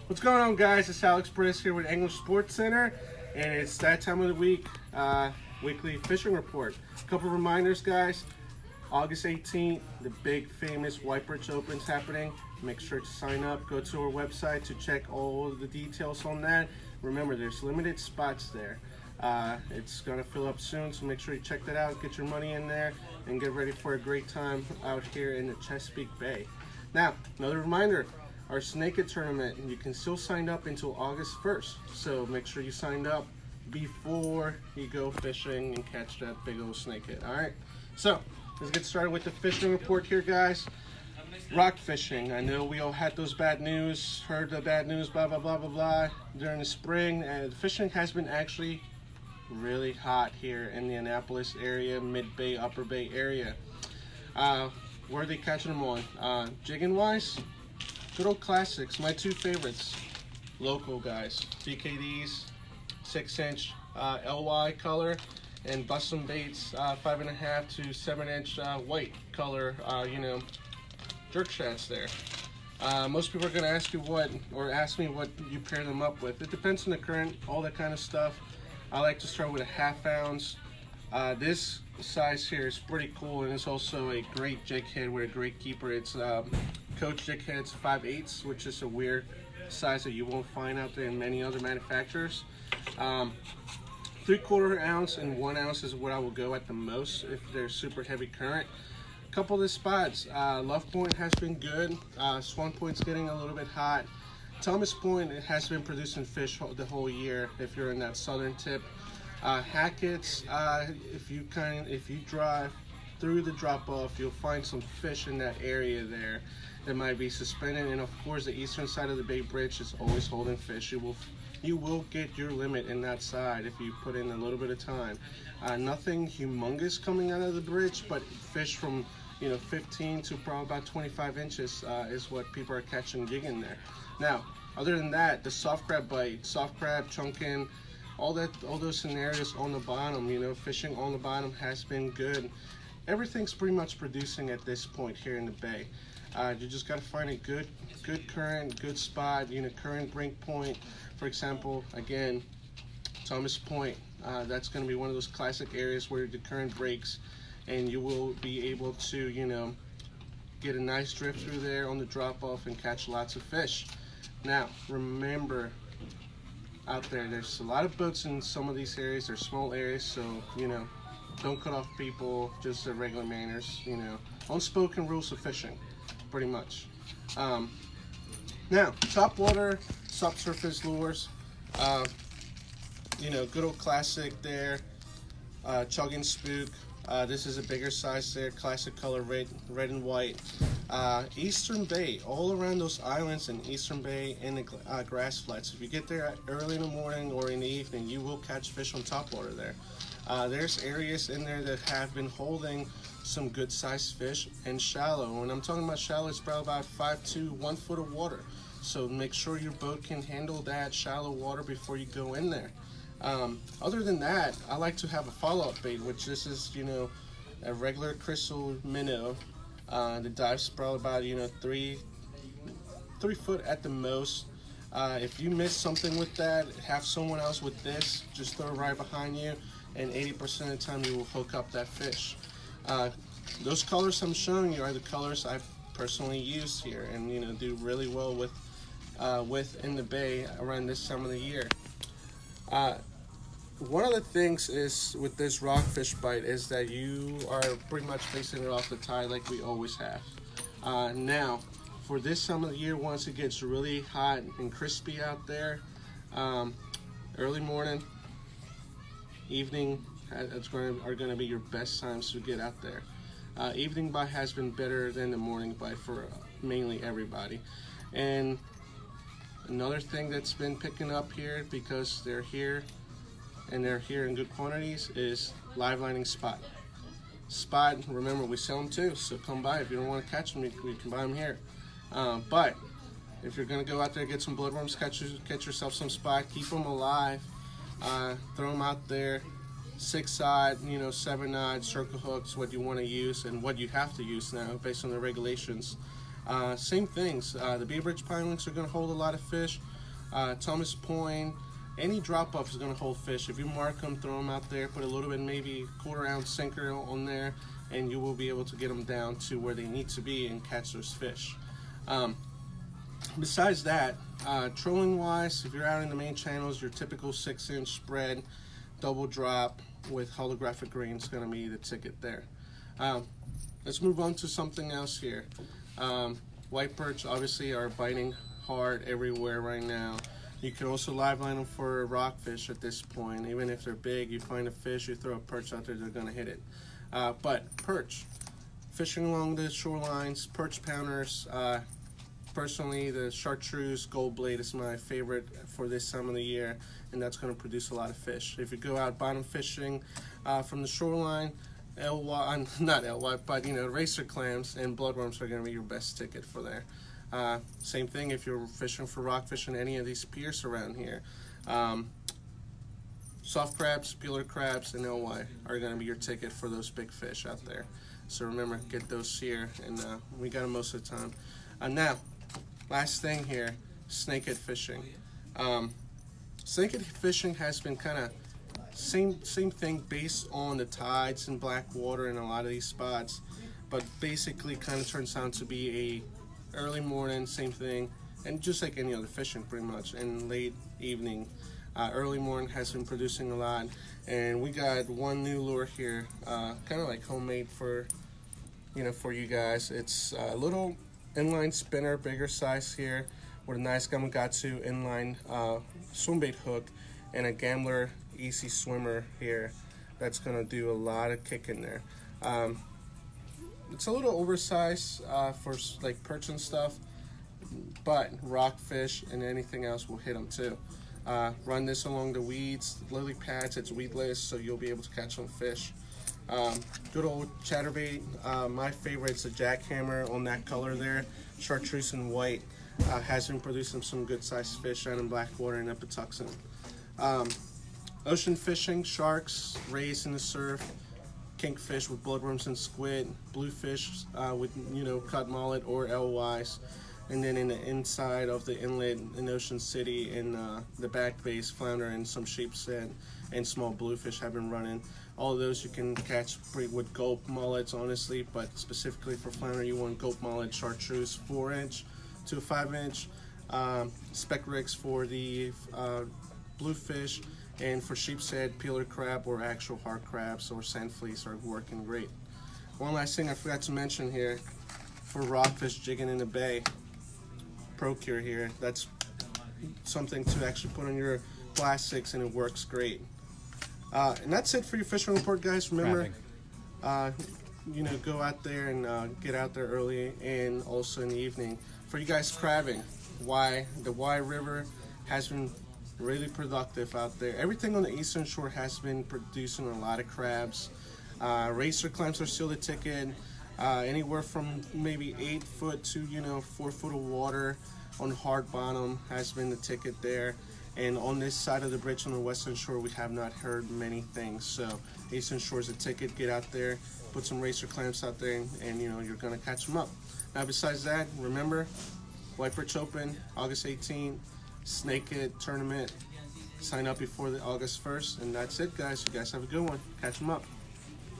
What's going on, guys? It's Alex Briss here with English Sports Center, and it's that time of the week, weekly fishing report. A couple reminders, guys. August 18th, the big famous White Bridge Open's happening. Make sure to sign up. Go to our website to check all the details on that. Remember, there's limited spots there. It's gonna fill up soon, so make sure you check that out. Get your money in there and get ready for a great time out here in the Chesapeake Bay. Now, another reminder. Our snakehead tournament, you can still sign up until August 1st. So make sure you signed up before you go fishing and catch that big old snakehead. All right, so let's get started with the fishing report here, guys. Rock fishing. I know we all had those bad news, heard the bad news, blah, blah, blah, blah, blah, during the spring. And fishing has been actually really hot here in the Annapolis area, Mid-Bay, Upper Bay area. Where are they catching them on? Jigging wise? Good old classics, my two favorites, local guys, BKDs, 6-inch LY color, and Bussin' Baits 5.5 to 7-inch white color, jerk shats there. Most people are gonna ask you ask me what you pair them up with. It depends on the current, all that kind of stuff. I like to start with a 1/2 ounce. This size here is pretty cool, and it's also a great jig head with a great keeper. It's Coach jig heads 5/8, which is a weird size that you won't find out there in many other manufacturers. 3/4 ounce and 1 ounce is what I will go at the most if they're super heavy current. Couple of the spots, Love Point has been good. Swan Point's getting a little bit hot. Thomas Point, it has been producing fish the whole year if you're in that southern tip. Hackett's, if you drive through the drop off, you'll find some fish in that area there that might be suspended, and of course the eastern side of the Bay Bridge is always holding fish. You will get your limit in that side if you put in a little bit of time. Nothing humongous coming out of the bridge, but fish from 15 to probably about 25 inches is what people are catching jigging there. Now, other than that, the soft crab bite, soft crab, chunkin, all those scenarios on the bottom, fishing on the bottom has been good. Everything's pretty much producing at this point here in the bay. You just got to find a good current, good spot, current brink point. For example, again, Thomas Point, that's going to be one of those classic areas where the current breaks, and you will be able to, get a nice drift through there on the drop off and catch lots of fish. Now, remember, out there's a lot of boats in some of these areas. They're small areas, so don't cut off people, just the regular manners, unspoken rules of fishing, pretty much. Now, top water, subsurface lures, good old classic there, Chugging Spook. This is a bigger size there, classic color, red and white. Eastern Bay, all around those islands in Eastern Bay and the grass flats. If you get there early in the morning or in the evening, you will catch fish on top water there. There's areas in there that have been holding some good sized fish and shallow. When I'm talking about shallow, it's probably about 5 to 1 foot of water. So make sure your boat can handle that shallow water before you go in there. Other than that, I like to have a follow-up bait, which this is, a regular crystal minnow. The dive's probably about, 3 foot at the most. If you miss something with that, have someone else with this, just throw it right behind you, and 80% of the time you will hook up that fish. Those colors I'm showing you are the colors I've personally used here, and do really well with in the bay around this time of the year. One of the things is with this rockfish bite is that you are pretty much basing it off the tide like we always have. Now, for this time of the year, once it gets really hot and crispy out there, early morning, evening are going to be your best times to get out there. Evening bite has been better than the morning bite for mainly everybody. And another thing that's been picking up here, because they're here and they're here in good quantities, is live lining spot. Spot, remember, we sell them too, so come by. If you don't want to catch them, we can buy them here. But if you're going to go out there and get some bloodworms, catch yourself some spot, keep them alive, throw them out there. 6-aught, 7-aught, circle hooks, what you want to use and what you have to use now based on the regulations. Same things. The Bay Bridge Pine Links are going to hold a lot of fish. Thomas Point, any drop off is going to hold fish. If you mark them, throw them out there, put a little bit, maybe quarter-ounce sinker on there, and you will be able to get them down to where they need to be and catch those fish. Besides that, trolling wise, if you're out in the main channels, your typical 6-inch spread, double drop with holographic green is going to be the ticket there. Let's move on to something else here. White perch obviously are biting hard everywhere right now. You can also live line them for rockfish at this point. Even if they're big, you find a fish, you throw a perch out there, they're going to hit it. But perch, fishing along the shorelines, perch pounders, personally the chartreuse gold blade is my favorite for this time of the year, and that's going to produce a lot of fish. If you go out bottom fishing from the shoreline, not LY, but racer clams and bloodworms are going to be your best ticket for there. Same thing if you're fishing for rockfish in any of these piers around here. Soft crabs, peeler crabs, and LY are going to be your ticket for those big fish out there. So remember, get those here, and we got them most of the time. Now, last thing here, snakehead fishing. Snakehead fishing has been kind of same thing based on the tides and black water in a lot of these spots, but basically kind of turns out to be a early morning, same thing, and just like any other fishing pretty much, and late evening. Early morning has been producing a lot, and we got one new lure here, kind of like homemade for you guys. It's a little inline spinner, bigger size here, with a nice Gamakatsu inline swim bait hook and a Gambler Easy Swimmer here. That's gonna do a lot of kicking there. It's a little oversized for like perch and stuff, but rockfish and anything else will hit them too. Run this along the weeds, lily pads. It's weedless, so you'll be able to catch some fish. Good old chatterbait. My favorite is a jackhammer on that color there, chartreuse and white. Has been producing some good sized fish out in Blackwater and Epatuxent. Ocean fishing, sharks, rays in the surf, kingfish with bloodworms and squid, bluefish with cut mullet or LYs, and then in the inside of the inlet in Ocean City in the back base, flounder and some sheepshead and small bluefish have been running. All of those you can catch with gulp mullets, honestly, but specifically for flounder you want gulp mullet, chartreuse 4-inch to 5-inch, speck rigs for the bluefish, and for sheepshead, peeler crab or actual hard crabs or sand fleas are working great. One last thing I forgot to mention here, for rockfish jigging in the bay, Procure here, that's something to actually put on your plastics and it works great. And that's it for your fishing report, guys. Remember, go out there and get out there early and also in the evening. For you guys crabbing, the Y River has been really productive out there. Everything on the eastern shore has been producing a lot of crabs. Racer clams are still the ticket. Anywhere from maybe 8 foot to 4 foot of water on hard bottom has been the ticket there. And on this side of the bridge on the western shore, we have not heard many things. So eastern shore is a ticket. Get out there, put some racer clams out there, and you're gonna catch them up. Now besides that, remember, White Perch Open, August 18th, Snakehead Tournament. Sign up before the August 1st, and that's it, guys. You guys have a good one. Catch them up.